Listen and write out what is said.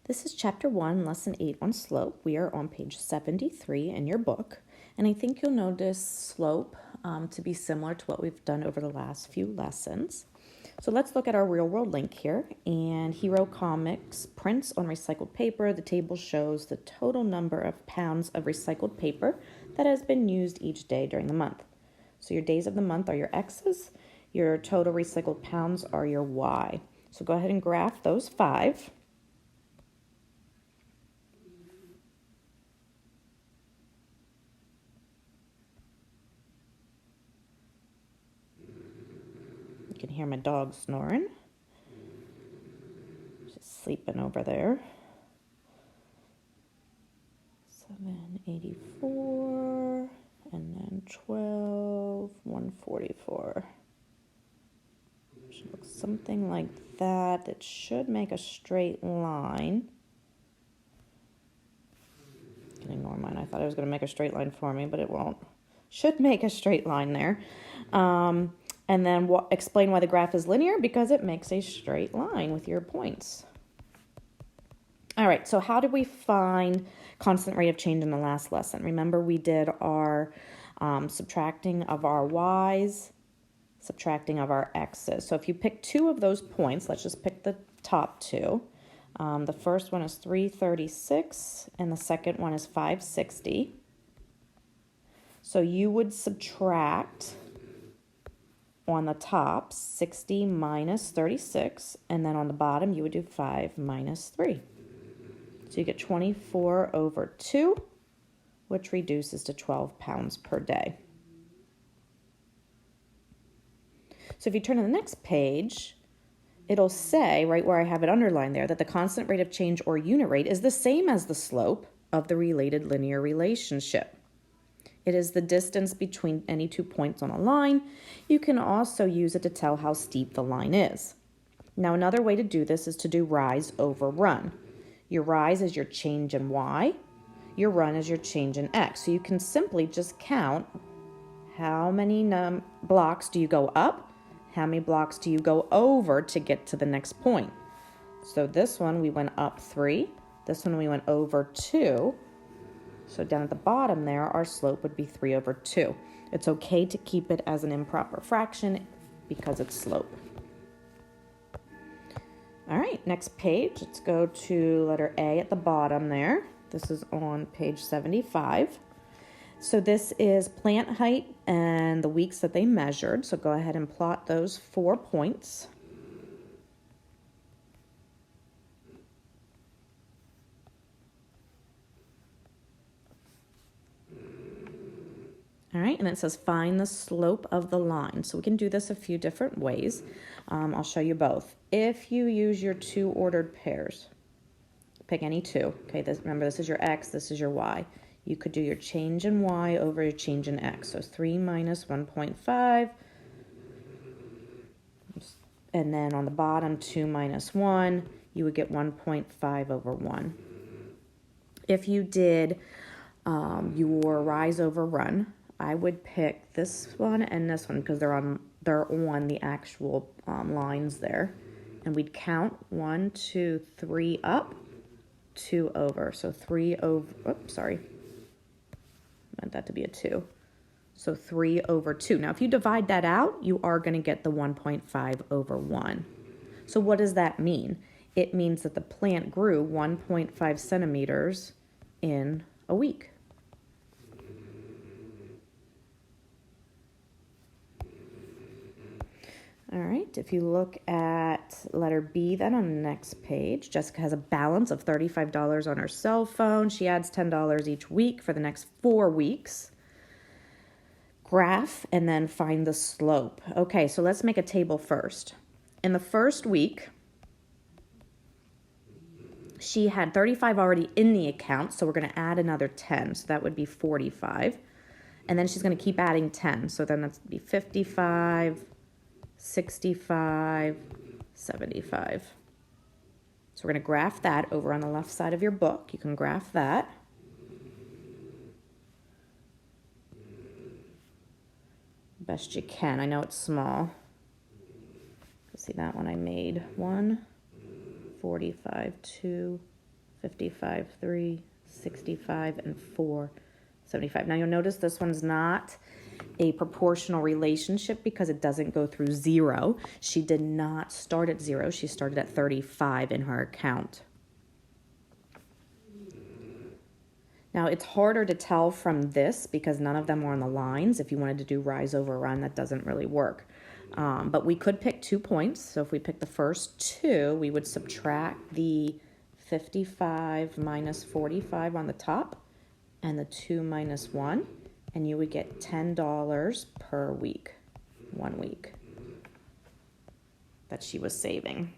This is Chapter 1, Lesson 8 on slope. We are on page 73 in your book, and I think you'll notice slope to be similar to what we've done over the last few lessons. So let's look at our real-world link here, and Hero Comics prints on recycled paper. The table shows the total number of pounds of recycled paper that has been used each day during the month. So your days of the month are your X's, your total recycled pounds are your Y. So go ahead and graph those 5. You can hear my dog snoring. She's sleeping over there. 784, and then 12, 144. Should look something like that. It should make a straight line. You can ignore mine. I thought it was going to make a straight line for me, but it won't. Should make a straight line there. And then explain why the graph is linear, because it makes a straight line with your points. All right, so how did we find constant rate of change in the last lesson? Remember, we did our subtracting of our y's, subtracting of our x's. So if you pick 2 of those points, let's just pick the top 2. The first one is 336, and the second one is 560. So you would subtract on the top 60 minus 36, and then on the bottom you would do 5 minus 3. So you get 24 over 2, which reduces to 12 pounds per day. So if you turn to the next page, it'll say, right where I have it underlined there, that the constant rate of change or unit rate is the same as the slope of the related linear relationship. It is the distance between any 2 points on a line. You can also use it to tell how steep the line is. Now, another way to do this is to do rise over run. Your rise is your change in y. Your run is your change in x. So you can simply just count how many blocks do you go up, how many blocks do you go over to get to the next point. So this one we went up 3. This one we went over 2. So down at the bottom there, our slope would be 3 over 2. It's okay to keep it as an improper fraction because it's slope. All right, next page. Let's go to letter A at the bottom there. This is on page 75. So this is plant height and the weeks that they measured. So go ahead and plot those 4 points. All right, and it says find the slope of the line. So we can do this a few different ways. I'll show you both. If you use your 2 ordered pairs, pick any 2. Okay, remember this is your x, this is your y. You could do your change in y over your change in x. So 3 minus 1.5. And then on the bottom, 2 minus 1, you would get 1.5 over 1. If you did your rise over run, I would pick this one and this one because they're on the actual lines there. And we'd count 1, 2, 3 up, 2 over. So 3 over, oops, sorry. I meant that to be a 2. So 3 over 2. Now, if you divide that out, you are going to get the 1.5 over 1. So what does that mean? It means that the plant grew 1.5 centimeters in a week. All right, if you look at letter B then on the next page, Jessica has a balance of $35 on her cell phone. She adds $10 each week for the next 4 weeks. Graph and then find the slope. Okay, so let's make a table first. In the first week, she had 35 already in the account, so we're going to add another 10, so that would be 45. And then she's going to keep adding 10, so then that's be 55, 65, 75. So we're going to graph that over on the left side of your book. You can graph that. Best you can. I know it's small. See that one I made 1, 45, 2, 55, 3, 65, and 4, 75. Now you'll notice this one's not a proportional relationship because it doesn't go through 0. She did not start at 0. She started at 35 in her account. Now it's harder to tell from this because none of them are on the lines. If you wanted to do rise over run, that doesn't really work. But we could pick 2 points. So if we pick the first 2, we would subtract the 55 minus 45 on the top and the 2 minus 1, and you would get $10 per week, 1 week that she was saving.